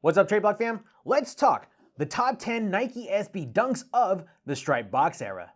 What's up, Trade Block fam? Let's talk the top 10 Nike SB dunks of the Stripe Box era.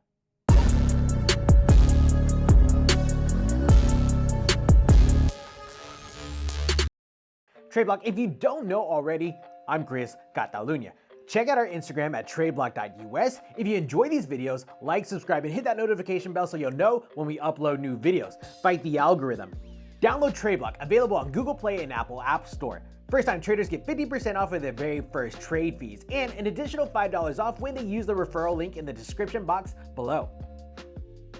Trade Block, if you don't know already, I'm ChrisCataluna. Check out our Instagram at tradeblock.us. If you enjoy these videos, like, subscribe, and hit that notification bell so you'll know when we upload new videos. Fight the algorithm. Download Trade Block, available on Google Play and Apple App Store. First-time traders get 50% off of their very first trade fees and an additional $5 off when they use the referral link in the description box below.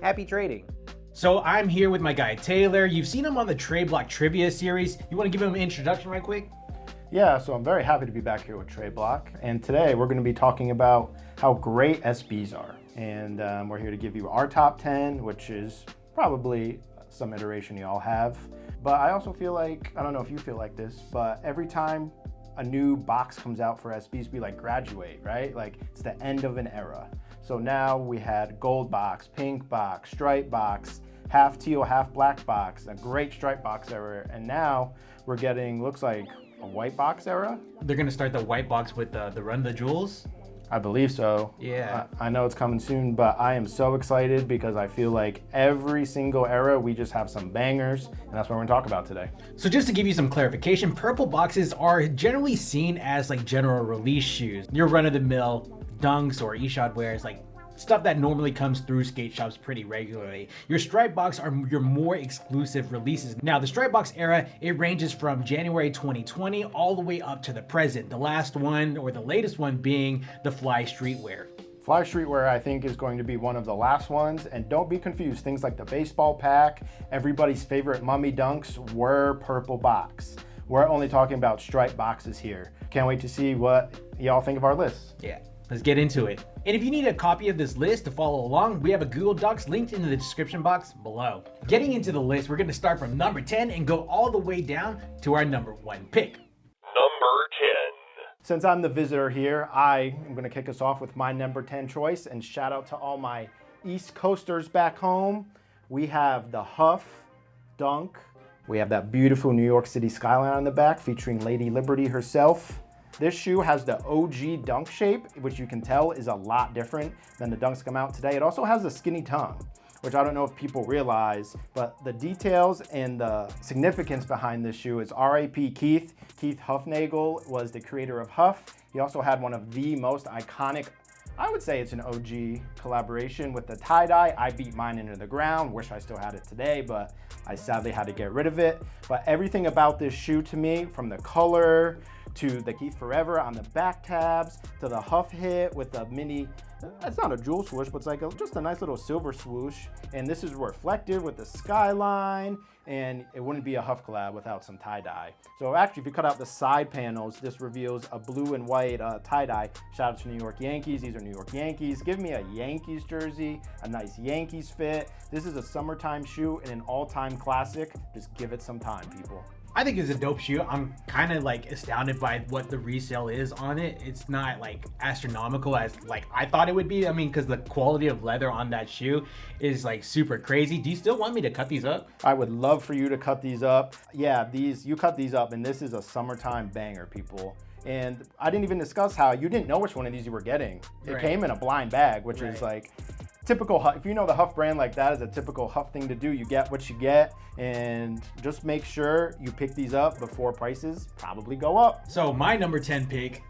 Happy trading. So I'm here with my guy Taylor. You've seen him on the Trade Block Trivia series. You want to give him an introduction right quick? Yeah, so I'm very happy to be back here with Trade Block, and today we're going to be talking about how great SBs are. And we're here to give you our top 10, which is probably some iteration you all have. But I also feel like, I don't know if you feel like this, but every time a new box comes out for SBs, we like graduate, right? Like it's the end of an era. So now we had gold box, pink box, stripe box, half teal, half black box, a great stripe box era. And now we're getting, looks like a white box era. They're going to start the white box with the Run the Jewels. I believe so. Yeah. I know it's coming soon, but I am so excited because I feel like every single era, we just have some bangers, and that's what we're gonna talk about today. So just to give you some clarification, purple boxes are generally seen as like general release shoes. Your run-of-the-mill dunks or e-shot wears, like stuff that normally comes through skate shops pretty regularly. Your stripe box are your more exclusive releases. Now, the stripe box era, it ranges from January 2020 all the way up to the present. The last one, or the latest one, being the Fly Streetwear. Fly Streetwear, I think, is going to be one of the last ones, and don't be confused. Things like the baseball pack, everybody's favorite mummy dunks were purple box. We're only talking about stripe boxes here. Can't wait to see what y'all think of our list. Yeah. Let's get into it. And if you need a copy of this list to follow along, we have a Google Docs linked in the description box below. Getting into the list, we're going to start from number 10 and go all the way down to our number 1 pick. Number 10. Since I'm the visitor here, I am going to kick us off with my number 10 choice, and shout out to all my East Coasters back home. We have the Huff Dunk. We have that beautiful New York City skyline on the back featuring Lady Liberty herself. This shoe has the OG dunk shape, which you can tell is a lot different than the dunks come out today. It also has a skinny tongue, which I don't know if people realize, but the details and the significance behind this shoe is R.I.P. Keith. Keith Hufnagel was the creator of Huff. He also had one of the most iconic, I would say it's an OG collaboration with the tie-dye. I beat mine into the ground. Wish I still had it today, but I sadly had to get rid of it. But everything about this shoe to me, from the color to the Keith Forever on the back tabs, to the Huff hit with the mini, it's not a jewel swoosh, but it's like just a nice little silver swoosh. And this is reflective with the skyline, and it wouldn't be a Huff collab without some tie-dye. So actually, if you cut out the side panels, this reveals a blue and white tie-dye. Shout out to New York Yankees. These are New York Yankees. Give me a Yankees jersey, a nice Yankees fit. This is a summertime shoe and an all-time classic. Just give it some time, people. I think it's a dope shoe. I'm kind of like astounded by what the resale is on it. It's not like astronomical as like I thought it would be. I mean, because the quality of leather on that shoe is like super crazy. Do you still want me to cut these up? I would love for you to cut these up. Yeah, you cut these up, and this is a summertime banger, people. And I didn't even discuss how you didn't know which one of these you were getting. It came in a blind bag, which is like typical Huff. If you know the Huff brand, like that is a typical Huff thing to do. You get what you get, and just make sure you pick these up before prices probably go up. So my number 10 pick,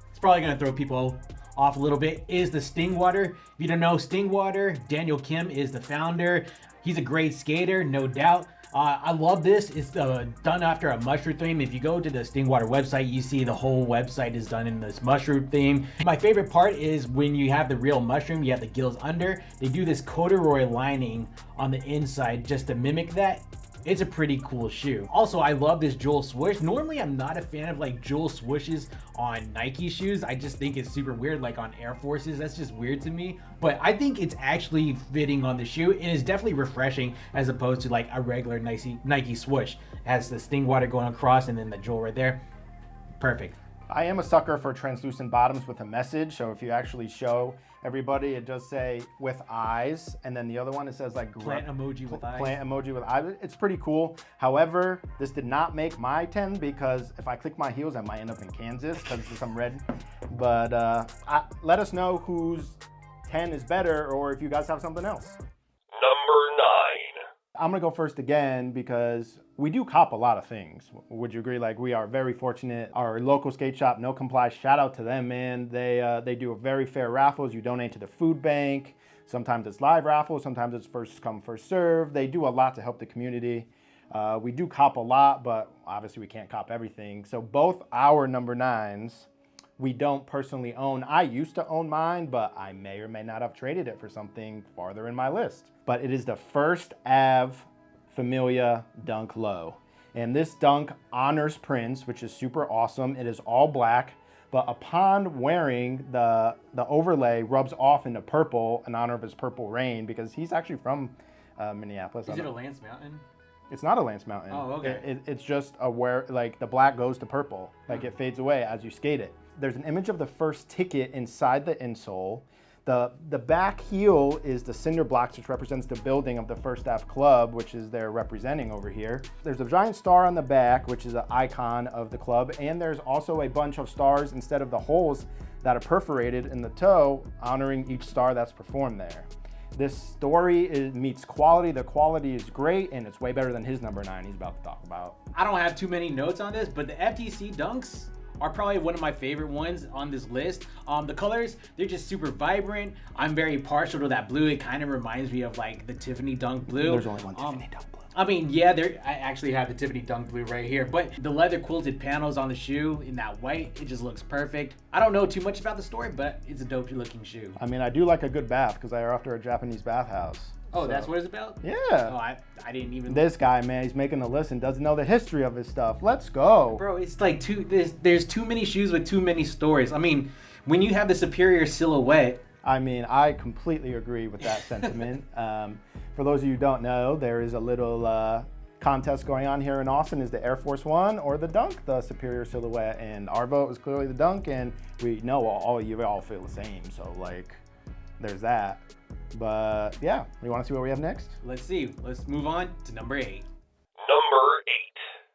it's probably gonna throw people off a little bit, is the Stingwater. If you don't know Stingwater, Daniel Kim is the founder. He's a great skater, no doubt. I love this. It's done after a mushroom theme. If you go to the Stingwater website, you see the whole website is done in this mushroom theme. My favorite part is when you have the real mushroom, you have the gills under. They do this corduroy lining on the inside just to mimic that. It's a pretty cool shoe. Also, I love this jewel swoosh. Normally, I'm not a fan of like jewel swooshes on Nike shoes. I just think it's super weird, like on Air Forces. That's just weird to me. But I think it's actually fitting on the shoe, and it's definitely refreshing as opposed to like a regular Nike swoosh. It has the Stingwater going across and then the jewel right there. Perfect. I am a sucker for translucent bottoms with a message. So if you actually show everybody, it does say with eyes. And then the other one, it says like Plant emoji with eyes. Plant emoji with eyes. It's pretty cool. However, this did not make my 10 because if I click my heels, I might end up in Kansas because there's some red. But let us know whose 10 is better or if you guys have something else. Number 9. I'm gonna go first again because we do cop a lot of things. Would you agree? Like, we are very fortunate. Our local skate shop, No Comply, shout out to them, man. They do a very fair raffles. You donate to the food bank. Sometimes it's live raffles. Sometimes it's first come, first serve. They do a lot to help the community. We do cop a lot, but obviously we can't cop everything. So both our number 9s, we don't personally own. I used to own mine, but I may or may not have traded it for something farther in my list. But it is the First Ave Familia Dunk Low. And this dunk honors Prince, which is super awesome. It is all black, but upon wearing, the overlay rubs off into purple in honor of his Purple Rain because he's actually from Minneapolis. Is it a Lance Mountain? It's not a Lance Mountain. Oh, okay. It's just like the black goes to purple, like it fades away as you skate it. There's an image of the first ticket inside the insole. The back heel is the cinder blocks, which represents the building of the First Ave Club, which is they're representing over here. There's a giant star on the back, which is an icon of the club, and there's also a bunch of stars instead of the holes that are perforated in the toe, honoring each star that's performed there. This story meets quality. The quality is great, and it's way better than his number 9 he's about to talk about. I don't have too many notes on this, but the FTC dunks are probably one of my favorite ones on this list. The colors, they're just super vibrant. I'm very partial to that blue. It kind of reminds me of like the Tiffany Dunk Blue. There's only one Tiffany Dunk Blue. I mean, yeah, I actually have the Tiffany Dunk Blue right here, but the leather quilted panels on the shoe in that white, it just looks perfect. I don't know too much about the story, but it's a dope looking shoe. I mean, I do like a good bath because I are after a Japanese bathhouse. Oh, So, that's what it's about? yeah. Oh, I didn't even... This guy, man, he's making a list and doesn't know the history of his stuff. Let's go. Bro, it's like there's too many shoes with too many stories. I mean, when you have the superior silhouette... I mean, I completely agree with that sentiment. For those of you who don't know, there is a little contest going on here in Austin. Is the Air Force One or the Dunk the superior silhouette? And our vote was clearly the Dunk, and we know all you all feel the same. So, like, there's that. But, yeah, you want to see what we have next? Let's see. Let's move on to number 8. Number 8.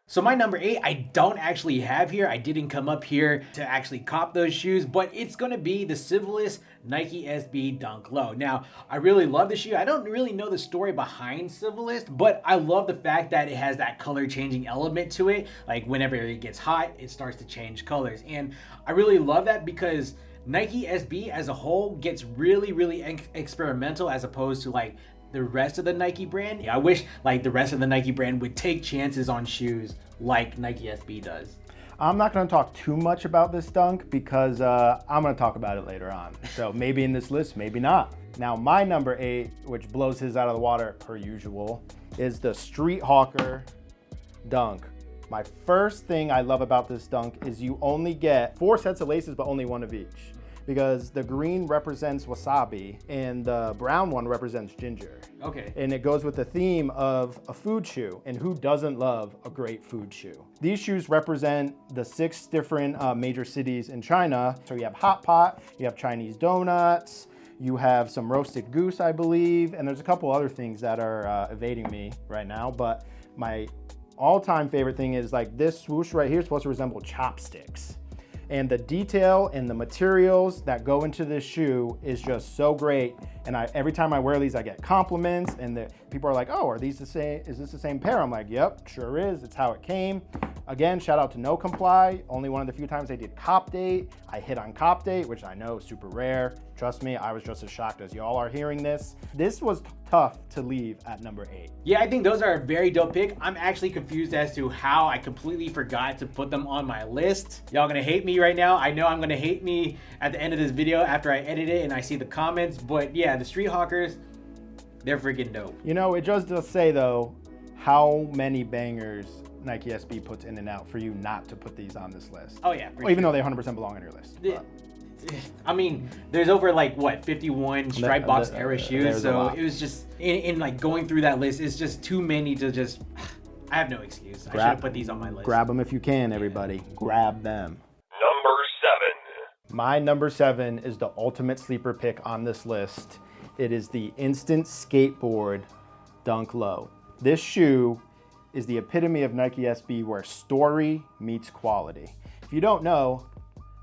So my number 8, I don't actually have here. I didn't come up here to actually cop those shoes, but it's going to be the Civilist Nike SB Dunk Low. Now, I really love the shoe. I don't really know the story behind Civilist, but I love the fact that it has that color changing element to it. Like whenever it gets hot, it starts to change colors. And I really love that because Nike SB as a whole gets really, really experimental as opposed to like the rest of the Nike brand. I wish like the rest of the Nike brand would take chances on shoes like Nike SB does. I'm not going to talk too much about this dunk because I'm going to talk about it later on. So maybe in this list, maybe not. Now my number 8, which blows his out of the water per usual, is the Street Hawker Dunk. My first thing I love about this dunk is you only get 4 sets of laces, but only 1 of each. Because the green represents wasabi and the brown one represents ginger. Okay. And it goes with the theme of a food shoe. And who doesn't love a great food shoe? These shoes represent the 6 different major cities in China. So you have hot pot, you have Chinese donuts, you have some roasted goose, I believe, and there's a couple other things that are evading me right now. But my all-time favorite thing is like this swoosh right here is supposed to resemble chopsticks. And the detail and the materials that go into this shoe is just so great. And every time I wear these, I get compliments and people are like, oh, are these the same? Is this the same pair? I'm like, yep, sure is. It's how it came. Again, shout out to No Comply. Only one of the few times they did Cop Date. I hit on Cop Date, which I know is super rare. Trust me, I was just as shocked as y'all are hearing this. This was tough to leave at number 8. Yeah, I think those are a very dope pick. I'm actually confused as to how I completely forgot to put them on my list. Y'all gonna hate me right now. I know I'm gonna hate me at the end of this video after I edit it and I see the comments, but yeah, the Street Hawkers, they're freaking dope. You know, it just does say though, how many bangers Nike SB puts in and out for you not to put these on this list. Oh yeah. Well, even though they 100% belong on your list. I mean, there's over like what 51 stripe box era shoes, so it was just in like going through that list. It's just too many to just. I have no excuse. I should have put these on my list. Grab them if you can, everybody. Grab them. Number My number 7 is the ultimate sleeper pick on this list. It is the Instant Skateboard Dunk Low. This shoe is the epitome of Nike SB where story meets quality. If you don't know,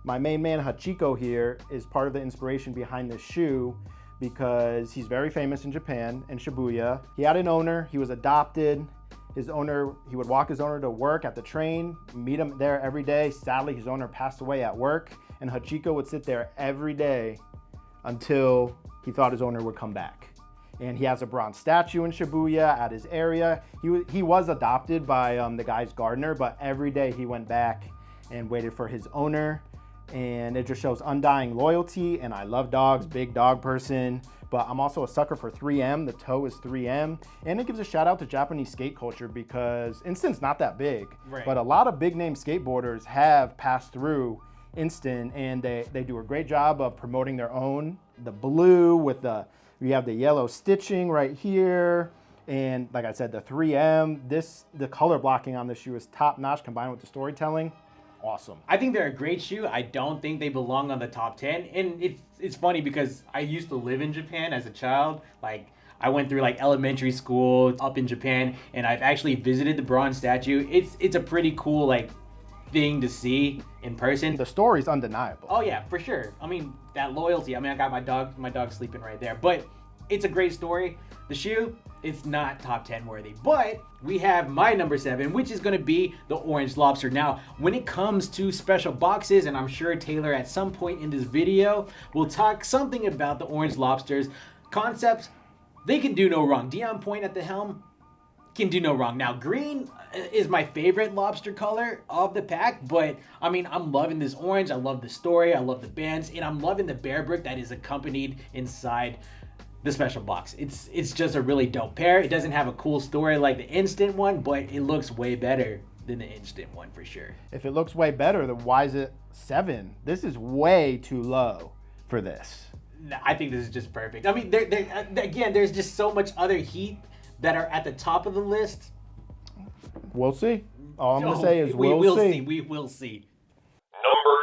my main man Hachiko here is part of the inspiration behind this shoe because he's very famous in Japan, in Shibuya. He had an owner, he was adopted. His owner, he would walk his owner to work at the train, meet him there every day. Sadly, his owner passed away at work, and Hachiko would sit there every day until he thought his owner would come back. And he has a bronze statue in Shibuya at his area. He was adopted by the guy's gardener, but every day he went back and waited for his owner. And it just shows undying loyalty. And I love dogs, big dog person, but I'm also a sucker for 3M. The toe is 3M. And it gives a shout out to Japanese skate culture because Instant's not that big, right, but a lot of big name skateboarders have passed through Instant, and they do a great job of promoting their own. The blue with we have the yellow stitching right here. And like I said, the 3M, the color blocking on this shoe is top notch combined with the storytelling. Awesome. I think they're a great shoe. I don't think they belong on the top 10. And it's funny because I used to live in Japan as a child. Like, I went through like elementary school up in Japan, and I've actually visited the bronze statue. It's a pretty cool like thing to see in person. The story's undeniable. Oh yeah, for sure. I mean, that loyalty. I mean, I got my dog sleeping right there. But it's a great story. The shoe, it's not top 10 worthy, but we have my number 7, which is going to be the Orange Lobster. Now, when it comes to special boxes, and I'm sure Taylor at some point in this video will talk something about the Orange Lobsters concepts, they can do no wrong. Dion Point at the helm can do no wrong. Now, green is my favorite lobster color of the pack, but I mean, I'm loving this orange. I love the story. I love the bands, and I'm loving the bear brick that is accompanied inside the special box. It's just a really dope pair. It doesn't have a cool story like the Instant one, but it looks way better than the Instant one for sure. If it looks way better, then why is it 7? This is way too low for this. I think this is just perfect. I mean, again, there's just so much other heat that are at the top of the list. We'll see. All I'm going to say is we will see. see. We will see. Number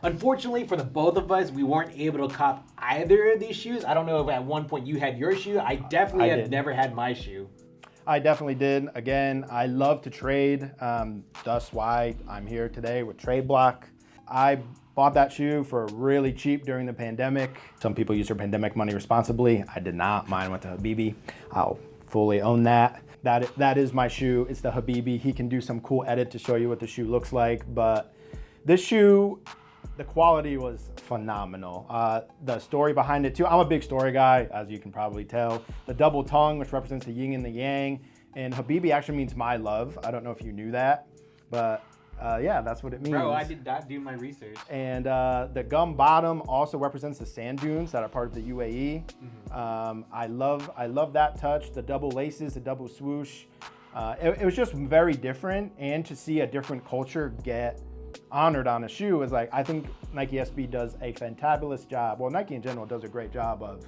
6. Unfortunately for the both of us, we weren't able to cop either of these shoes. I don't know if at one point you had your shoe. I definitely have never had my shoe. I definitely did. Again, I love to trade. That's why I'm here today with Trade Block. I bought that shoe for really cheap during the pandemic. Some people use their pandemic money responsibly. I did not. Mine went to Habibi. I'll fully own that. That is my shoe. It's the Habibi. He can do some cool edit to show you what the shoe looks like. But this shoe, the quality was phenomenal. The story behind it too. I'm a big story guy, as you can probably tell. The double tongue, which represents the yin and the yang. And Habibi actually means my love. I don't know if you knew that, but yeah, that's what it means. Bro, I did not do my research. And the gum bottom also represents the sand dunes that are part of the UAE. I love that touch. The double laces, the double swoosh. It was just very different, and to see a different culture get honored on a shoe is like, I think Nike SB does a fantabulous job. Well, Nike in general does a great job of,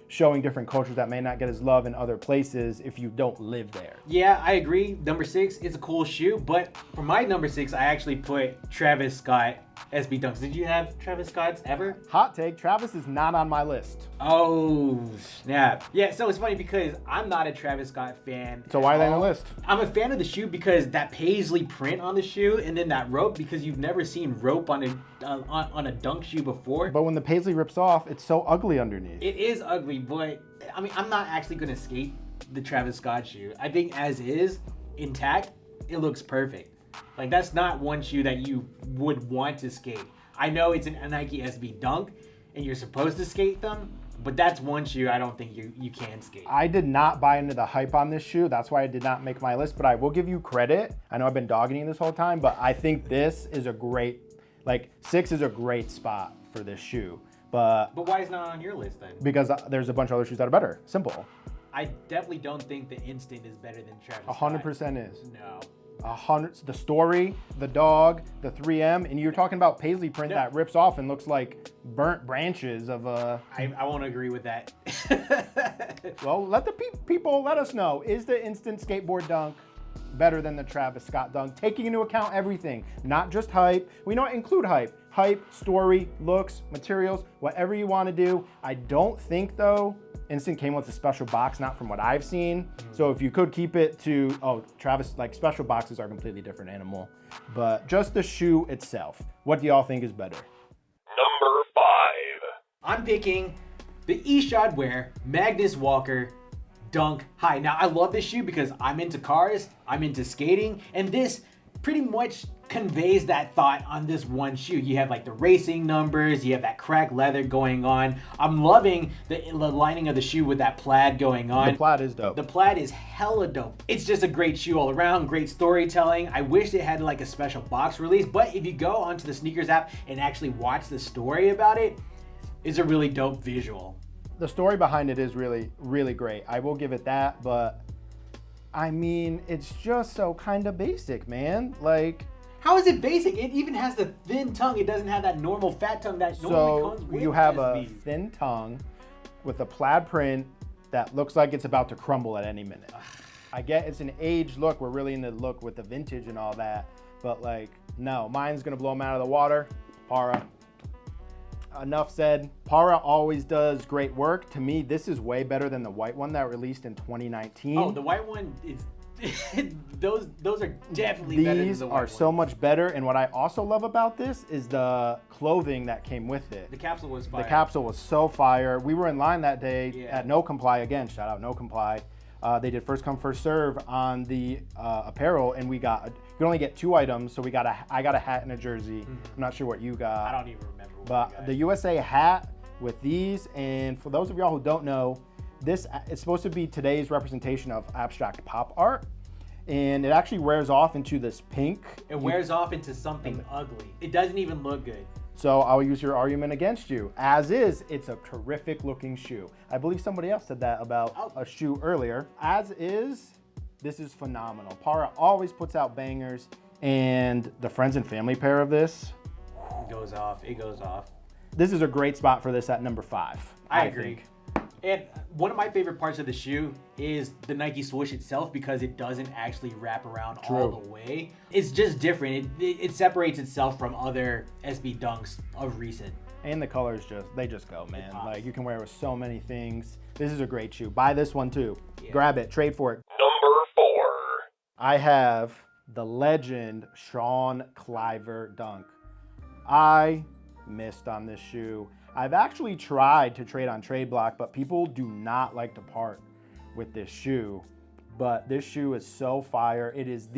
showing different cultures that may not get as love in other places if you don't live there. Yeah, I agree. Number 6 is a cool shoe, but for my number 6, I actually put Travis Scott SB Dunks. Did you have Travis Scott's ever? Hot take, Travis is not on my list. Oh, snap. Yeah, so it's funny because I'm not a Travis Scott fan. So why are they on the list? I'm a fan of the shoe because that paisley print on the shoe, and then that rope, because you've never seen rope on a dunk shoe before. But when the paisley rips off, it's so ugly underneath. It is ugly, but I mean, I'm not actually going to skate the Travis Scott shoe. I think as is, intact, it looks perfect. Like, that's not one shoe that you would want to skate. I know it's a Nike SB Dunk, and you're supposed to skate them, but that's one shoe I don't think you can skate. I did not buy into the hype on this shoe. That's why I did not make my list, but I will give you credit. I know I've been dogging you this whole time, but I think this is a great, 6 is a great spot for this shoe. But why is it not on your list then? Because there's a bunch of other shoes that are better. Simple. I definitely don't think the Instant is better than Travis Scott. 100% is. No. 100. The story, the dog, the 3M, and you're talking about paisley print that rips off and looks like burnt branches of a. I won't agree with that. Well, let the people let us know. Is the Instant Skateboard Dunk better than the Travis Scott Dunk, taking into account everything, not just hype. We don't include hype. Hype, story, looks, materials, whatever you want to do. I don't think, though, Instant came with a special box, not from what I've seen. So if you could keep it to, Travis, like special boxes are a completely different animal. But just the shoe itself, what do y'all think is better? Number 5. I'm picking the Eshod Wear Magnus Walker Dunk High. Now, I love this shoe because I'm into cars, I'm into skating, and this pretty much conveys that thought on this one shoe. You have like the racing numbers, you have that cracked leather going on. I'm loving the lining of the shoe with that plaid going on. The plaid is dope. The plaid is hella dope. It's just a great shoe all around, great storytelling. I wish it had like a special box release, but if you go onto the sneakers app and actually watch the story about it, it's a really dope visual. The story behind it is really, really great. I will give it that, but I mean, it's just so kind of basic, man. Like, how is it basic? It even has the thin tongue. It doesn't have that normal fat tongue that normally comes with you have SB. a thin tongue with a plaid print that looks like it's about to crumble at any minute. I get it's an age look. We're really in the look with the vintage and all that, but like, no, mine's gonna blow them out of the water. Para. Enough said. Para always does great work. To me, this is way better than the white one that released in 2019. Oh, the white one is. those are definitely better than These the white are ones. so much better, and what I also love about this is the clothing that came with it. The capsule was fire. The capsule was so fire. We were in line that day Yeah. at No Comply. Again, shout out No Comply. They did first come first serve on the apparel, and you could only get 2 items. So I got a hat and a jersey. I'm not sure what you got. I don't even remember what But we got. the USA hat with these, and for those of y'all who don't know, this is supposed to be today's representation of abstract pop art, and it actually wears off into this pink. It wears off into something ugly. It doesn't even look good. So I'll use your argument against you. As is, it's a terrific looking shoe. I believe somebody else said that about a shoe earlier. As is, this is phenomenal. Para always puts out bangers, and the friends and family pair of this, It goes off. It goes off. this is a great spot for this at number 5. I agree. think. And one of my favorite parts of the shoe is the Nike swoosh itself because it doesn't actually wrap around all True. the way. It's just different. It separates itself from other SB Dunks of recent. And the colors they just go, man. pops. Like, you can wear it with so many things. This is a great shoe. Buy this one too. Yeah. Grab it, trade for it. Number 4. I have the legend Sean Cliver Dunk. I missed on this shoe. I've actually tried to trade on Trade Block, but people do not like to part with this shoe. But this shoe is so fire. It is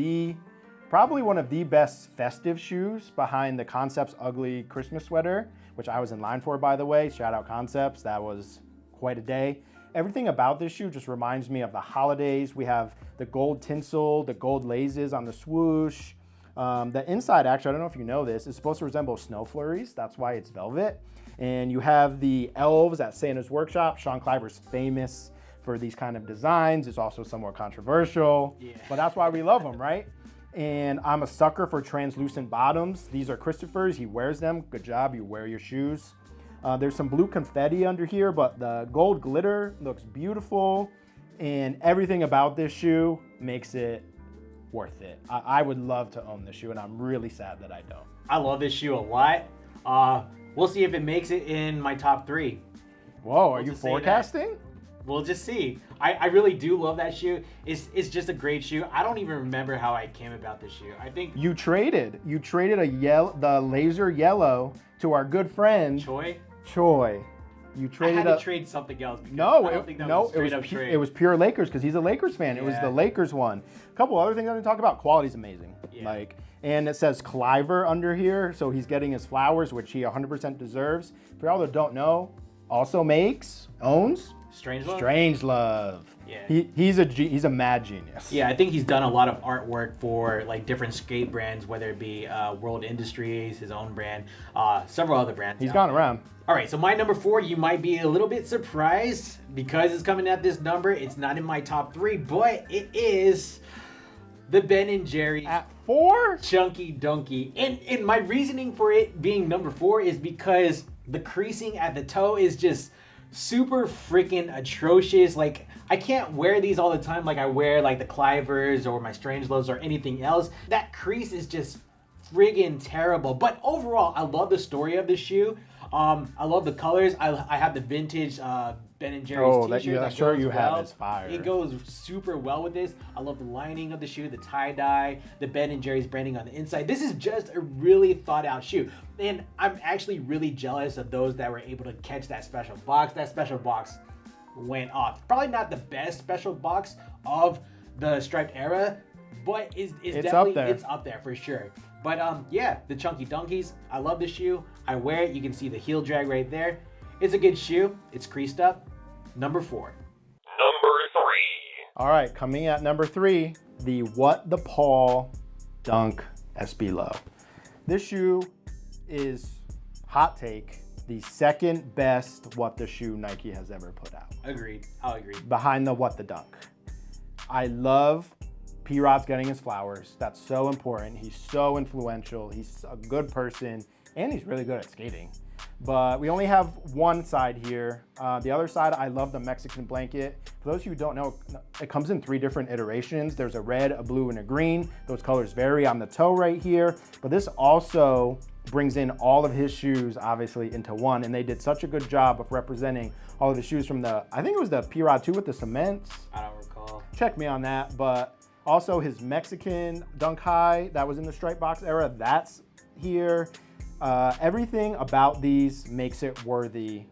probably one of the best festive shoes behind the Concepts Ugly Christmas sweater, which I was in line for, by the way. Shout out Concepts. That was quite a day. Everything about this shoe just reminds me of the holidays. We have the gold tinsel, the gold lasers on the swoosh. The inside, actually, I don't know if you know this, is supposed to resemble snow flurries. That's why it's velvet. And you have the elves at Santa's Workshop. Sean Cliver's famous for these kind of designs. It's also somewhat controversial, but that's why we love them, right? And I'm a sucker for translucent bottoms. These are Christopher's. He wears them. Good job. You wear your shoes. There's some blue confetti under here, but the gold glitter looks beautiful. And everything about this shoe makes it worth it. I would love to own this shoe, and I'm really sad that I don't. I love this shoe a lot. We'll see if it makes it in my top 3. Whoa, are We'll you just say that. forecasting? We'll just see. I really do love that shoe. It's just a great shoe. I don't even remember how I came about this shoe. I think You traded the laser yellow to our good friend Choi. You I traded had to trade something else. Because No, I don't think that was a straight up trade. it was pure Lakers because he's a Lakers fan. It was Yeah. the Lakers one. A couple other things I didn't talk about. Quality's amazing. Yeah. And it says Cliver under here, so he's getting his flowers, which he 100% deserves. For y'all that don't know, also owns Strangelove? Strangelove. Yeah. He's a mad genius. Yeah, I think he's done a lot of artwork for like different skate brands, whether it be World Industries, his own brand, several other brands. He's out gone there. around. All right, so my number 4, you might be a little bit surprised because it's coming at this number. It's not in my top 3, but it is the Ben & Jerry's At 4? Chunky Donkey. And my reasoning for it being number 4 is because the creasing at the toe is just super freaking atrocious. Like, I can't wear these all the time like I wear like the Clivers or my Strangelows or anything else. That crease is just friggin' terrible. But overall, I love the story of the shoe. I love the colors. I have the vintage Ben & Jerry's t-shirt. That shirt you have is fire. It goes super well with this. I love the lining of the shoe, the tie-dye, the Ben & Jerry's branding on the inside. This is just a really thought-out shoe. And I'm actually really jealous of those that were able to catch that special box. That special box went off. Probably not the best special box of the striped era, but it's definitely up there. It's up there for sure. But yeah, the Chunky Dunkies. I love the shoe. I wear it. You can see the heel drag right there. It's a good shoe. It's creased up. Number 4. Number 3. All right, coming at number 3, the What the Paul Dunk SB Low. This shoe is, hot take, the second best What the Shoe Nike has ever put out. Agreed. I'll agree. Behind the What the Dunk. I love P-Rod's getting his flowers. That's so important. He's so influential. He's a good person, and he's really good at skating. But we only have one side here. The other side, I love the Mexican blanket. For those of you who don't know, it comes in 3 different iterations. There's a red, a blue, and a green. Those colors vary on the toe right here. But this also brings in all of his shoes, obviously, into one. And they did such a good job of representing all of the shoes from the, I think it was the P-Rod 2 with the cements. I don't recall. Check me on that. But also his Mexican Dunk High that was in the stripe box era, that's here. Everything about these makes it worthy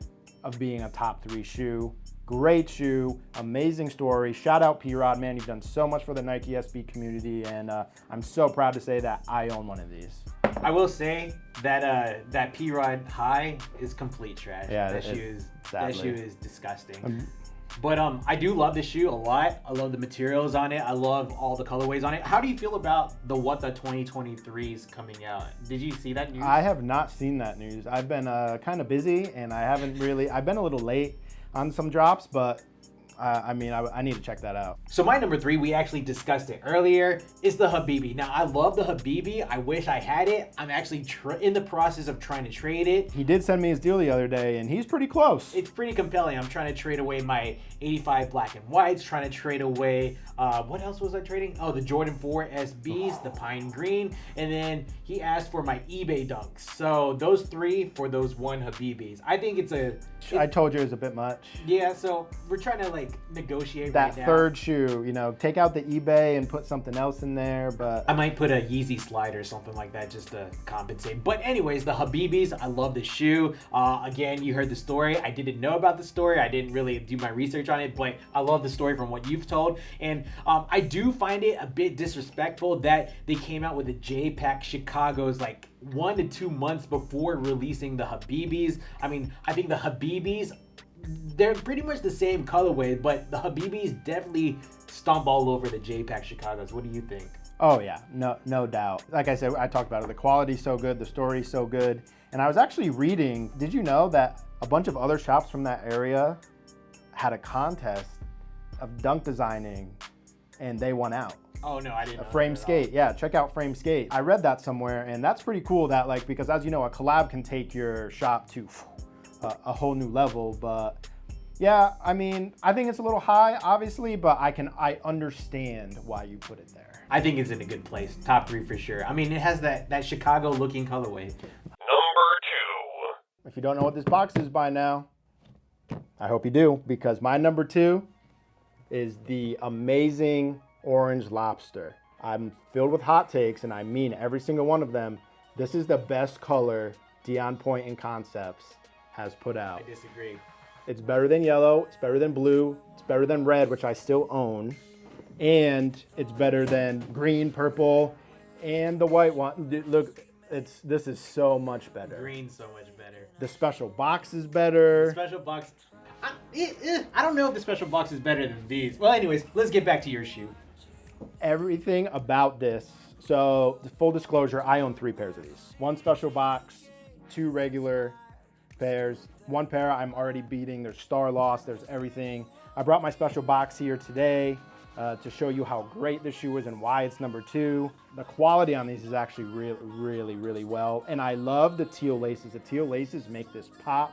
of being a top 3 shoe. Great shoe, amazing story. Shout out P-Rod, man. You've done so much for the Nike SB community, and I'm so proud to say that I own one of these. I will say that that P-Rod High is complete trash. Yeah, that shoe is disgusting. But I do love the shoe a lot. I love the materials on it. I love all the colorways on it. How do you feel about the What the 2023s coming out? Did you see that news? I have not seen that news. I've been kind of busy, and I've been a little late on some drops, but I need to check that out. So my number 3, we actually discussed it earlier, is the Habibi. Now, I love the Habibi. I wish I had it. I'm actually in the process of trying to trade it. He did send me his deal the other day, and he's pretty close. It's pretty compelling. I'm trying to trade away my 85 black and whites, trying to trade away, what else was I trading? Oh, the Jordan 4 SBs, the pine green, and then he asked for my eBay dunks. So those 3 for those 1 Habibis. I think I told you it was a bit much. Yeah, so we're trying to like negotiate that right now. Third shoe, take out the eBay and put something else in there, but I might put a Yeezy slide or something like that just to compensate. But anyways, the Habibis, I love the shoe. Again, you heard the story. I didn't know about the story. I didn't really do my research on it, but I love the story from what you've told. And I do find it a bit disrespectful that they came out with the J-Pack Chicago's like 1 to 2 months before releasing the Habibis. I mean, I think the Habibis, they're pretty much the same colorway, but the Habibis definitely stomp all over the J-Pack Chicago's. What do you think? Oh yeah, no doubt. Like I said, I talked about it. The quality's so good, the story's so good. And I was actually reading, did you know that a bunch of other shops from that area had a contest of dunk designing and they won out? Oh no, I didn't know. Frame Skate, yeah, check out Frame Skate. I read that somewhere, and that's pretty cool that because as you know, a collab can take your shop to a whole new level. But yeah, I mean, I think it's a little high, obviously, but I understand why you put it there. I think it's in a good place. Top 3 for sure. I mean, it has that Chicago looking colorway. Number 2. If you don't know what this box is by now, I hope you do, because my number 2 is the amazing Orange Lobster. I'm filled with hot takes, and I mean every single one of them. This is the best color Dion Point and Concepts has put out. I disagree. It's better than yellow, it's better than blue, it's better than red, which I still own, and it's better than green, purple, and the white one. Look, this is so much better. Green's so much better. The special box is better. The special box, I don't know if the special box is better than these. Well, anyways, let's get back to your shoe. Everything about this. So, full disclosure, I own 3 pairs of these. 1 special box, 2 regular pairs. 1 pair I'm already beating. There's Star Lost, there's everything. I brought my special box here today to show you how great this shoe is and why it's number 2. The quality on these is actually really well. And I love the teal laces. The teal laces make this pop.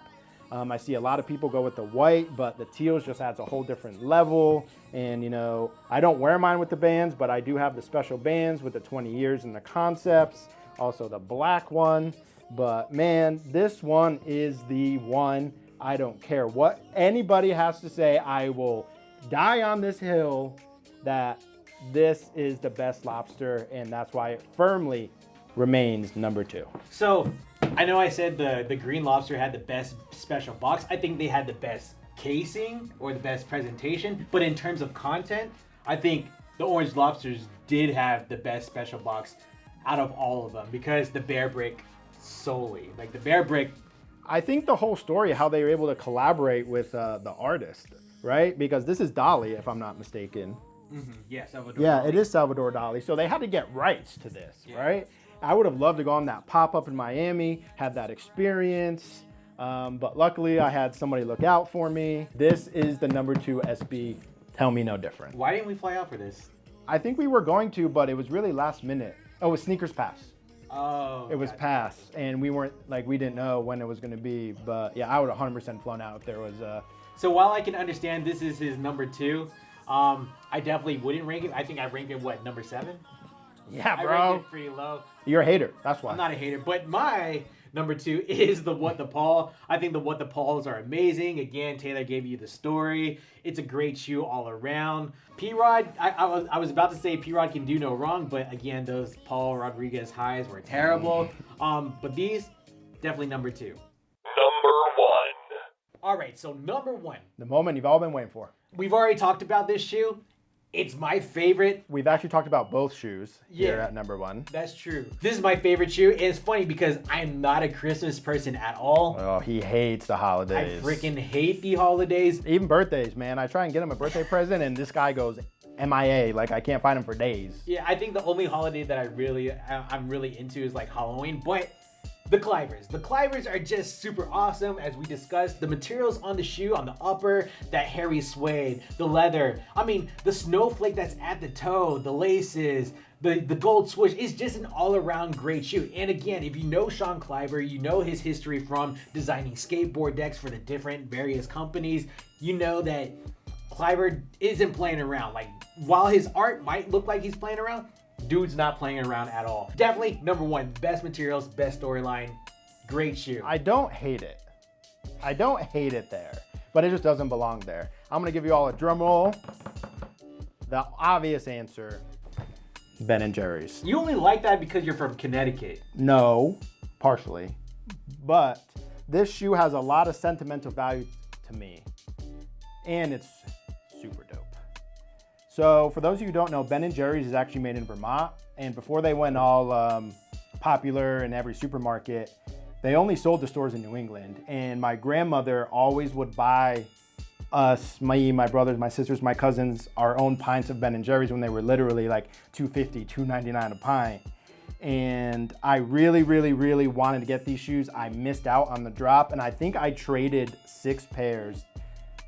I see a lot of people go with the white, but the teals just adds a whole different level. And, you know, I don't wear mine with the bands, but I do have the special bands with the 20 years and the concepts. Also the black one. But man, this one is the one. I don't care what anybody has to say. I will die on this hill that this is the best lobster, and that's why it firmly remains number 2. So I know I said the green lobster had the best special box. I think they had the best casing or the best presentation, but in terms of content, I think the orange lobsters did have the best special box out of all of them, because the bear brick solely, like the bear brick. I think the whole story, how they were able to collaborate with the artist, right? Because this is Dali, if I'm not mistaken. Yeah, Salvador Yeah, Dali. it is Salvador Dali. So they had to get rights to this, Yeah. right? I would have loved to go on that pop-up in Miami, have that experience. But luckily I had somebody look out for me. This is the number 2 SB. Tell me no different. Why didn't we fly out for this? I think we were going to, but it was really last minute. Oh, it was Sneakers Pass. Oh, It was gotcha. Pass, and we weren't, like, we didn't know when it was going to be. But yeah, I would 100% flown out if there was So while I can understand this is his number 2, I definitely wouldn't rank it. I think I ranked it, what, number 7? yeah, I bro. ranked it pretty low. You're a hater. That's why. I'm not a hater, but my number 2 is the What the Paul. I think the What the Pauls are amazing. Again, Taylor gave you the story. It's a great shoe all around. P-Rod, I was about to say P-Rod can do no wrong, but again, those Paul Rodriguez highs were terrible. But these, definitely number 2. Number 1. All right, so number 1. The moment you've all been waiting for. We've already talked about this shoe. It's my favorite. We've actually talked about both shoes here Yeah. at number 1. That's true. This is my favorite shoe, and it's funny because I'm not a Christmas person at all. Oh, he hates the I holidays. freaking hate the holidays. Even birthdays, man. I try and get him a birthday present, and this guy goes MIA. Like, I can't find him for days. Yeah, I think the only holiday that I'm really into is like Halloween, but the Clivers. The Clivers are just super awesome, as we discussed. The materials on the shoe, on the upper, that hairy suede, the leather. I mean, the snowflake that's at the toe, the laces, the gold swoosh. It's just an all-around great shoe. And again, if you know Sean Cliver, you know his history from designing skateboard decks for the different various companies. You know that Cliver isn't playing around. Like, while his art might look like he's playing around, dude's not playing around at all. Definitely number 1, best materials, best storyline, great shoe. I don't hate it. I don't hate it there, but it just doesn't belong there. I'm gonna give you all a drum roll. The obvious answer, Ben & Jerry's. You only like that because you're from Connecticut. No, partially, but this shoe has a lot of sentimental value to me, and it's super dope. So for those of you who don't know, Ben & Jerry's is actually made in Vermont, and before they went all popular in every supermarket, they only sold to stores in New England. And my grandmother always would buy us, my brothers, my sisters, my cousins, our own pints of Ben & Jerry's when they were literally like $2.50, $2.99 a pint. And I really, really, really wanted to get these shoes. I missed out on the drop, and I think I traded 6 pairs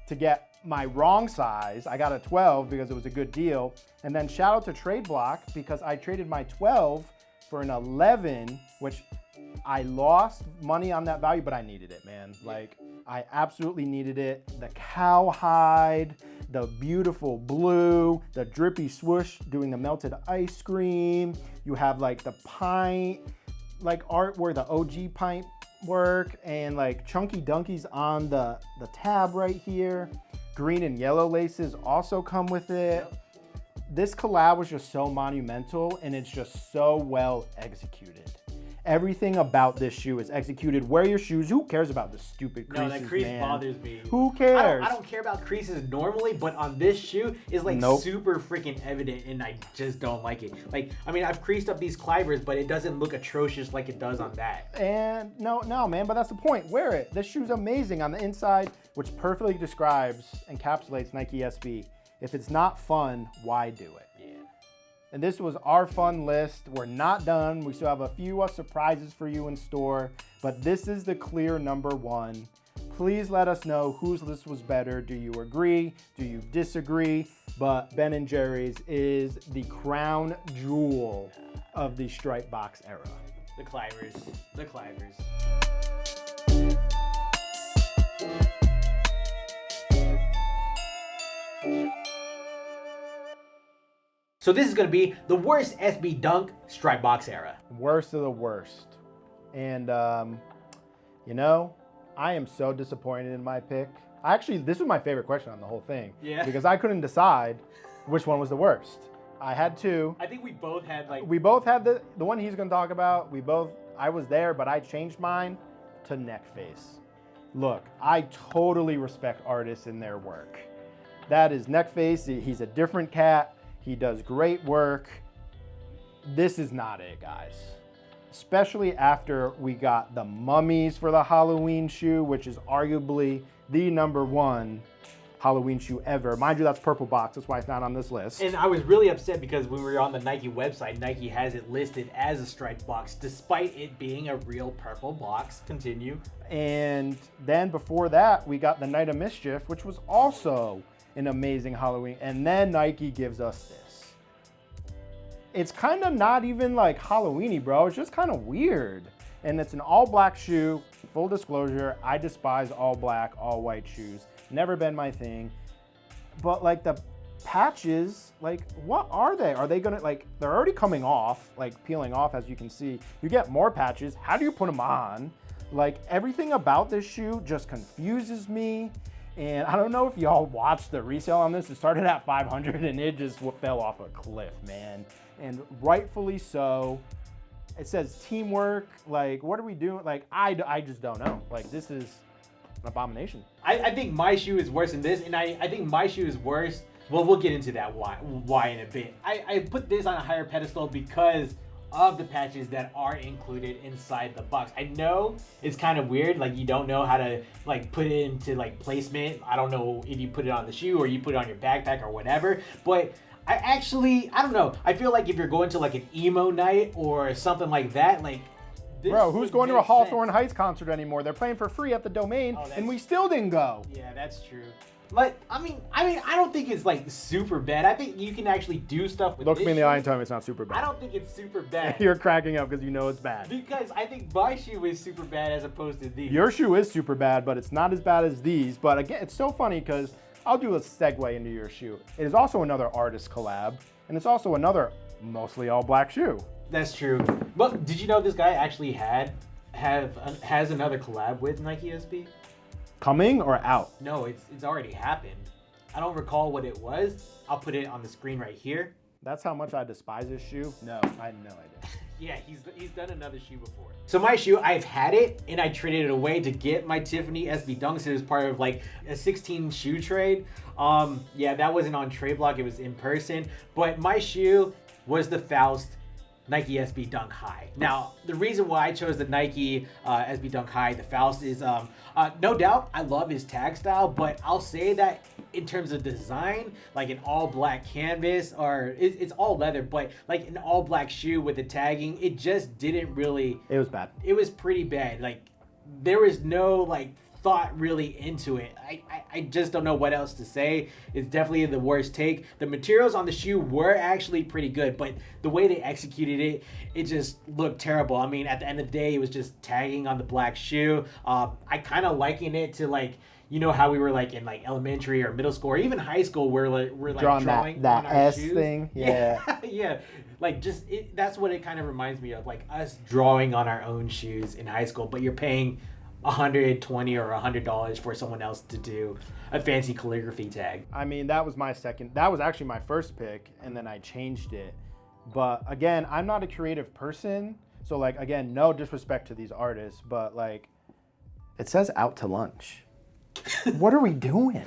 to get my wrong size. I got a 12 because it was a good deal. And then shout out to Trade Block, because I traded my 12 for an 11, which I lost money on that value, but I needed it, man. Like, I absolutely needed it. The cowhide, the beautiful blue, the drippy swoosh doing the melted ice cream. You have like the pint, like art where the OG pint work, and like chunky dunkies on the tab right here. Green and yellow laces also come with it. This collab was just so monumental, and it's just so well executed. Everything about this shoe is executed. Wear your shoes. Who cares about the stupid creases, No, that crease man? bothers me. Who cares? I don't care about creases normally, but on this shoe, it's like Nope. super freaking evident, and I just don't like it. Like, I mean, I've creased up these Clivers, but it doesn't look atrocious like it does on that. And no, man, but that's the point. Wear it. This shoe's amazing on the inside, which perfectly describes, encapsulates Nike SB. If it's not fun, why do it? Yeah. And this was our fun list. We're not done. We still have a few surprises for you in store, but this is the clear number 1. Please let us know whose list was better. Do you agree? Do you disagree? But Ben & Jerry's is the crown jewel of the stripe box era. The Clivers. The Clivers. So this is going to be the worst SB Dunk stripe box era. Worst of the worst. And, you know, I am so disappointed in my pick. Actually, this was my favorite question on the whole thing. Yeah. Because I couldn't decide which one was the worst. I had two. I think we both had like... We both had the one he's going to talk about. I was there, but I changed mine to neck face. Look, I totally respect artists in their work. That is neck face. He's a different cat. He does great work. This is not it, guys. Especially after we got the mummies for the Halloween shoe, which is arguably the #1 Halloween shoe ever. Mind you, that's purple box. That's why it's not on this list. And I was really upset because when we were on the Nike website, Nike has it listed as a striped box, despite it being a real purple box. Continue. And then before that, we got the Night of Mischief, which was also an amazing Halloween. And then Nike gives us this. It's kind of not even like Halloween-y, bro. It's just kind of weird. And it's an all black shoe. Full disclosure, I despise all black, all white shoes. Never been my thing. But like the patches, like what are they? Are they gonna, like, they're already coming off, like peeling off, as you can see. You get more patches. How do you put them on? Like, everything about this shoe just confuses me. And I don't know if y'all watched the resale on this. It started at 500 and it just fell off a cliff, man. And rightfully so. It says teamwork. Like, what are we doing? Like, I just don't know. Like, this is an abomination. I think my shoe is worse than this, and I think my shoe is worse. Well, we'll get into that why in a bit. I put this on a higher pedestal because of the patches that are included inside the box. I know it's kind of weird, like you don't know how to like put it into like placement. I don't know if you put it on the shoe or you put it on your backpack or whatever, but I don't know. I feel like if you're going to like an emo night or something like that, like bro, who's going to a Hawthorne Heights concert anymore? They're playing for free at the Domain, and we still didn't go. Yeah, that's true. But I mean, I don't think it's like super bad. I think you can actually do stuff with. Look this me in the shoe. eye and tell me it's not super bad. I don't think it's super bad. You're cracking up because you know it's bad. Because I think my shoe is super bad as opposed to these. Your shoe is super bad, but it's not as bad as these. But again, it's so funny because I'll do a segue into your shoe. It is also another artist collab, and it's also another mostly all black shoe. That's true. But did you know this guy actually has another collab with Nike SB? Coming or out? No, it's already happened. I don't recall what it was. I'll put it on the screen right here. That's how much I despise this shoe? No, I had no idea. Yeah, he's done another shoe before. So my shoe, I've had it and I traded it away to get my Tiffany SB Dunks. It was part of like a 16 shoe trade. Yeah, that wasn't on Trade Block, it was in person. But my shoe was the Faust Nike SB Dunk High. Now, the reason why I chose the Nike SB Dunk High, the Faust, is no doubt I love his tag style, but I'll say that in terms of design, like an all black canvas, or it's all leather, but like an all black shoe with the tagging, it just didn't really. It was bad. It was pretty bad. Like there was no like thought really into it. I just don't know what else to say. It's definitely the worst take. The materials on the shoe were actually pretty good, but the way they executed it, it just looked terrible. I mean, at the end of the day, it was just tagging on the black shoe. I kind of liken it to like, you know how we were like in like elementary or middle school or even high school where we're like drawing that on our S shoes. thing. Yeah. Yeah. Like just that's what it kind of reminds me of, like us drawing on our own shoes in high school, but you're paying $120 or $100 for someone else to do a fancy calligraphy tag. I mean, that was actually my first pick, and then I changed it. But again, I'm not a creative person, so like, again, no disrespect to these artists, but like, it says out to lunch. What are we doing?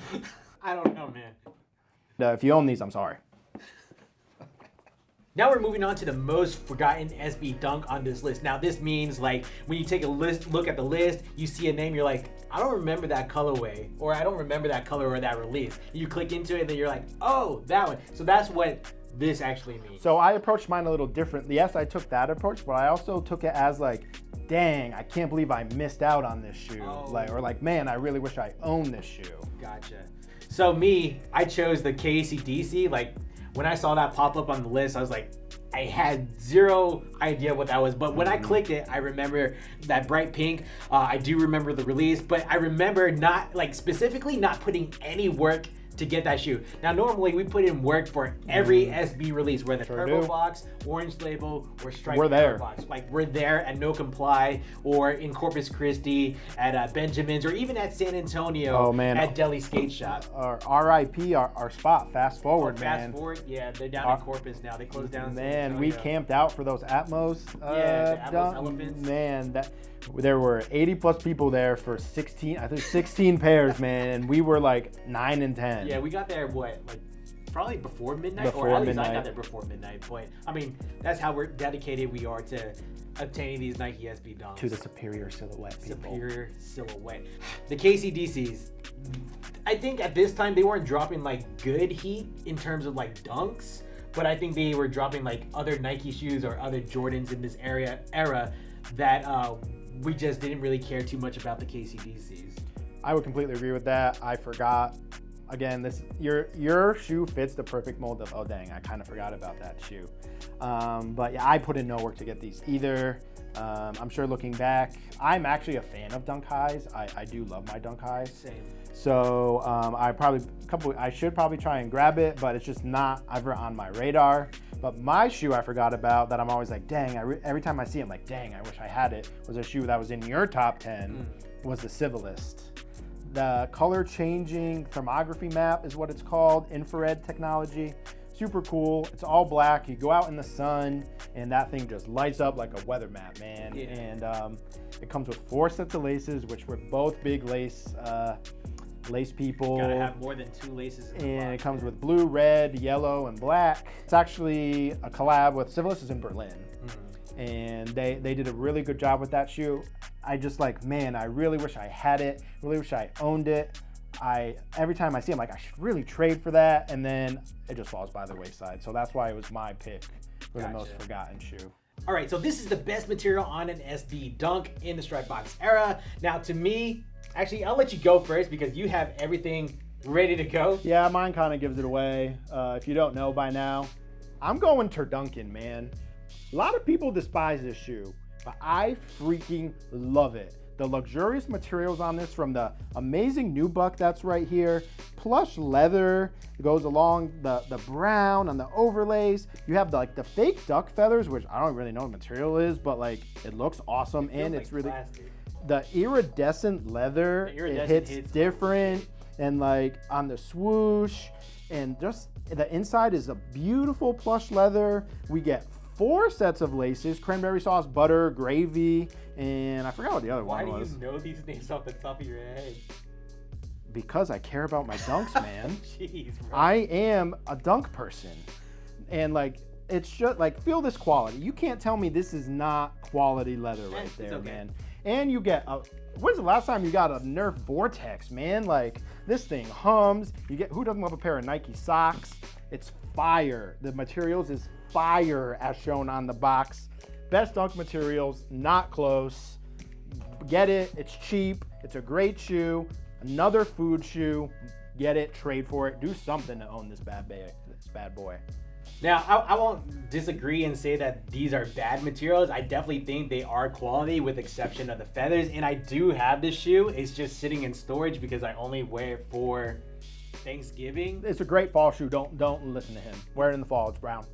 I don't know, man. If you own these, I'm sorry. Now we're moving on to the most forgotten SB Dunk on this list. Now this means like when you take a look at the list, you see a name, you're like, I don't remember that colorway, or I don't remember that color or that release. You click into it and then you're like, oh, that one. So that's what this actually means. So I approached mine a little different. Yes, I took that approach, but I also took it as like, dang, I can't believe I missed out on this shoe. Oh. Like, man, I really wish I owned this shoe. Gotcha. So me, I chose the KCDC. Like when I saw that pop up on the list, I was like, I had zero idea what that was. But when I clicked it, I remember that bright pink. I do remember the release, but I remember not, like specifically not putting any work to get that shoe. Now, normally we put in work for every SB release, whether Purple do. Box, Orange Label, or Striped We're there. Box. Like, we're there at No Comply, or in Corpus Christi, at Benjamin's, or even at San Antonio at Deli Skate Shop. Our RIP, our spot, Fast Forward, man. Fast Forward, yeah, they're down in Corpus now. They closed down. Man, we camped out for those Atmos. The Atmos Elephants. Man, there were 80 plus people there for 16 pairs, man, and we were like 9 and 10. Yeah, we got there probably before midnight, Before or at least midnight. I got there before midnight. But I mean, that's how dedicated we are to obtaining these Nike SB Dunks. To the superior silhouette, people. Superior silhouette. The KCDCs. I think at this time they weren't dropping like good heat in terms of like dunks, but I think they were dropping like other Nike shoes or other Jordans in this era that we just didn't really care too much about the KCDCs. I would completely agree with that. I forgot. Again, your shoe fits the perfect mold of, oh dang, I kind of forgot about that shoe. But yeah, I put in no work to get these either. I'm sure looking back, I'm actually a fan of Dunk Highs. I do love my Dunk Highs. Same. So I should probably try and grab it, but it's just not ever on my radar. But my shoe I forgot about that I'm always like, dang, every time I see it, I'm like, dang, I wish I had it, was a shoe that was in your top 10, was the Civilist. The color changing thermography map is what it's called, infrared technology. Super cool. It's all black. You go out in the sun and that thing just lights up like a weather map, man. Yeah. And it comes with 4 sets of laces, which we're both big lace people. Gotta have more than 2 laces in the And box, it comes man. with blue, red, yellow, and black. It's actually a collab with Civilist is in Berlin. And they did a really good job with that shoe. I just like, man, I really wish I had it. Really wish I owned it. Every time I see it, I'm like, I should really trade for that. And then it just falls by the wayside. So that's why it was my pick for the most forgotten shoe. All right, so this is the best material on an SB Dunk in the Stripe Box era. Now, to me, actually, I'll let you go first because you have everything ready to go. Yeah, mine kind of gives it away. If you don't know by now, I'm going Turduncan, man. A lot of people despise this shoe, but I freaking love it. The luxurious materials on this, from the amazing nubuck that's right here, plush leather goes along the brown on the overlays. You have the fake duck feathers, which I don't really know what material is, but like it looks awesome, and it's really plastic. The iridescent leather. It hits different, and like on the swoosh, and just the inside is a beautiful plush leather. We get 4 sets of laces: cranberry sauce, butter, gravy, and I forgot what the other one was. Why do you know these names off the top of your head? Because I care about my dunks, man. Jeez, bro. I am a dunk person. And like, it's just like, feel this quality. You can't tell me this is not quality leather right there, okay. man. And you get when's the last time you got a Nerf Vortex, man? Like, this thing hums. Who doesn't love a pair of Nike socks? It's fire. The materials is fire, as shown on the box. Best dunk materials, not close. Get it, it's cheap, it's a great shoe. Another food shoe. Get it, trade for it, do something to own this bad boy. Now, I won't disagree and say that these are bad materials. I definitely think they are quality, with exception of the feathers. And I do have this shoe. It's just sitting in storage because I only wear it for Thanksgiving. It's a great fall shoe. Don't listen to him. Wear it in the fall. It's brown.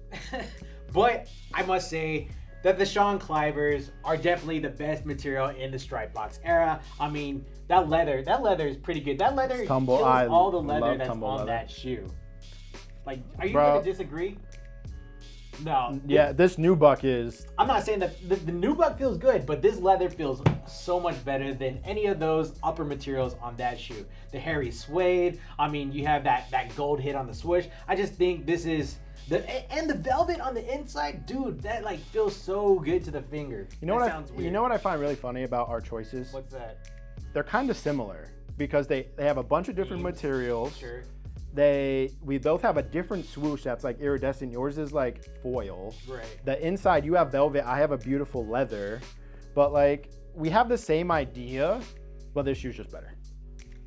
But I must say that the Sean Clivers are definitely the best material in the Stripe Box era. I mean, that leather is pretty good. That leather kills all the leather that's on that shoe. Like, are you going to disagree? No. Yeah, this nubuck is... I'm not saying that the nubuck feels good, but this leather feels so much better than any of those upper materials on that shoe. The hairy suede, I mean, you have that gold hit on the swoosh. I just think this is... And the velvet on the inside, dude, that like feels so good to the finger. You know what I find really funny about our choices? What's that? They're kind of similar because they have a bunch of different materials. Sure. We both have a different swoosh that's like iridescent. Yours is like foil. Right. The inside, you have velvet. I have a beautiful leather. But like, we have the same idea, but this shoe's just better.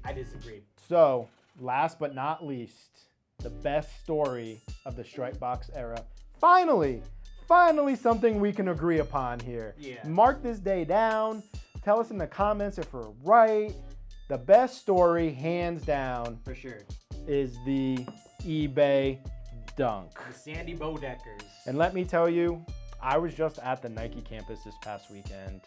I disagree. So, last but not least, the best story of the Stripe Box era. Finally something we can agree upon here. Yeah. Mark this day down. Tell us in the comments if we're right. The best story, hands down. For sure. is the eBay Dunk. The Sandy Bodeckers. And let me tell you, I was just at the Nike campus this past weekend.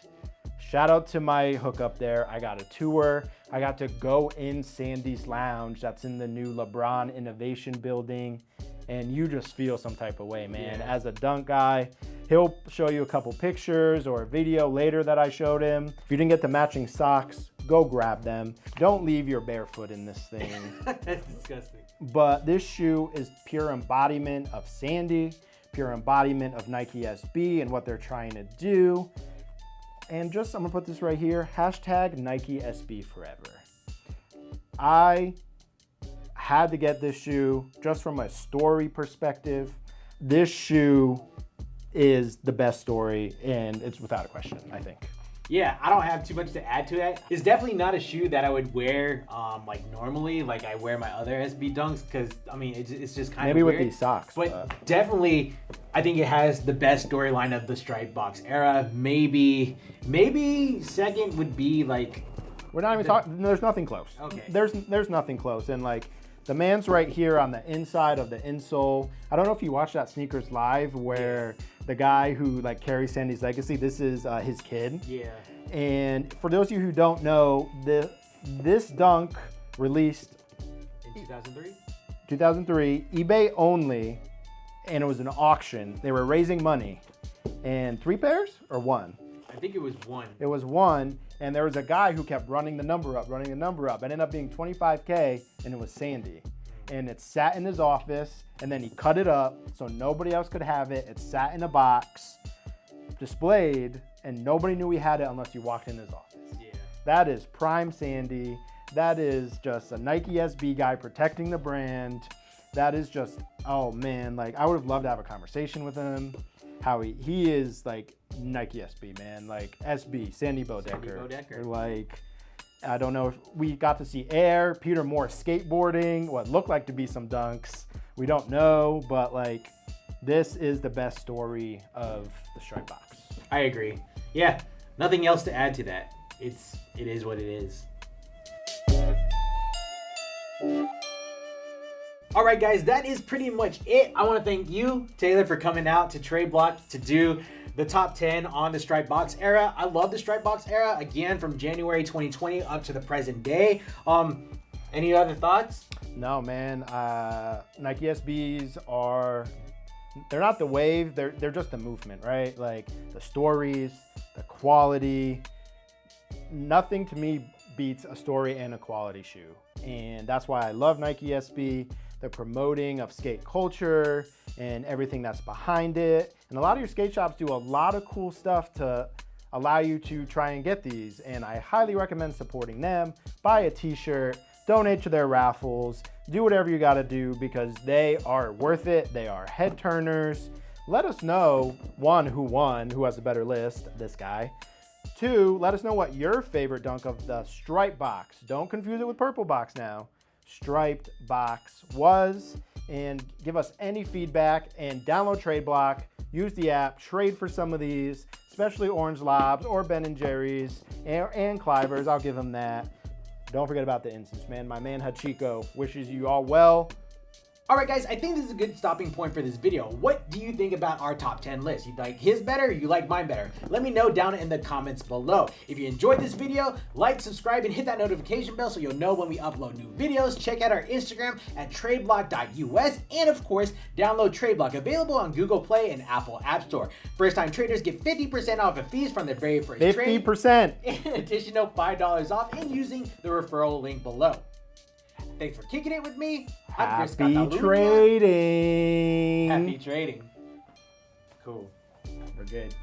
Shout out to my hookup there. I got a tour. I got to go in Sandy's Lounge. That's in the new LeBron Innovation Building. And you just feel some type of way, man. Yeah. As a Dunk guy, he'll show you a couple pictures or a video later that I showed him. If you didn't get the matching socks, go grab them. Don't leave your barefoot in this thing. That's disgusting. But this shoe is pure embodiment of Sandy, pure embodiment of Nike SB and what they're trying to do. And just, I'm gonna put this right here, hashtag Nike SB forever. I had to get this shoe just from a story perspective. This shoe is the best story, and it's without a question, I think. Yeah, I don't have too much to add to that. It's definitely not a shoe that I would wear like normally, like I wear my other SB Dunks, because I mean it's just kind of Maybe weird. with these socks. But definitely, I think it has the best storyline of the Stripe Box era. Maybe second would be like. We're not even talking. There's nothing close. Okay. There's nothing close, and like the man's right here on the inside of the insole. I don't know if you watched that Sneakers Live where the guy who like carries Sandy's legacy. This is his kid. Yeah. And for those of you who don't know, this Dunk released In 2003. 2003, eBay only, and it was an auction. They were raising money, and 3 pairs or 1. I think it was one. It was 1, and there was a guy who kept running the number up. It ended up being 25K, and it was Sandy. And it sat in his office, and then he cut it up so nobody else could have it. It sat in a box, displayed, and nobody knew he had it unless you walked in his office. Yeah. That is prime Sandy. That is just a Nike SB guy protecting the brand. That is just, oh man, like I would have loved to have a conversation with him. How he is like Nike SB, man, like SB, Sandy Bodecker. Like, I don't know if we got to see Air, Peter Moore skateboarding, what looked like to be some dunks. We don't know, but like, this is the best story of the Stripe Box. I agree. Yeah, nothing else to add to that. It is what it is. All right, guys, that is pretty much it. I want to thank you, Taylor, for coming out to Trade Block to do the top 10 on the Stripe Box era. I love the Stripe Box era, again, from January 2020 up to the present day. Any other thoughts? No, man. Nike SBs they're not the wave. They're just the movement, right? Like the stories, the quality. Nothing to me beats a story and a quality shoe. And that's why I love Nike SB. The promoting of skate culture and everything that's behind it. And a lot of your skate shops do a lot of cool stuff to allow you to try and get these. And I highly recommend supporting them. Buy a t-shirt, donate to their raffles, do whatever you gotta do because they are worth it. They are head turners. Let us know, 1, who won, who has a better list, this guy. 2, let us know what your favorite dunk of the Stripe Box, don't confuse it with Purple Box now, Striped Box was, and give us any feedback and download Trade Block, use the app, trade for some of these, especially Orange Lobs or Ben & Jerry's and Clivers, I'll give them that. Don't forget about the instance, man. My man Hachiko wishes you all well. All right, guys, I think this is a good stopping point for this video. What do you think about our top 10 list? You like his better or you like mine better? Let me know down in the comments below. If you enjoyed this video, like, subscribe, and hit that notification bell so you'll know when we upload new videos. Check out our Instagram at tradeblock.us, and of course, download TradeBlock, available on Google Play and Apple App Store. First-time traders get 50% off of fees from their very first trade. 50%. An additional $5 off and using the referral link below. Thanks for kicking it with me. I'm ChrisCataluna. Happy trading. Happy trading. Cool. We're good.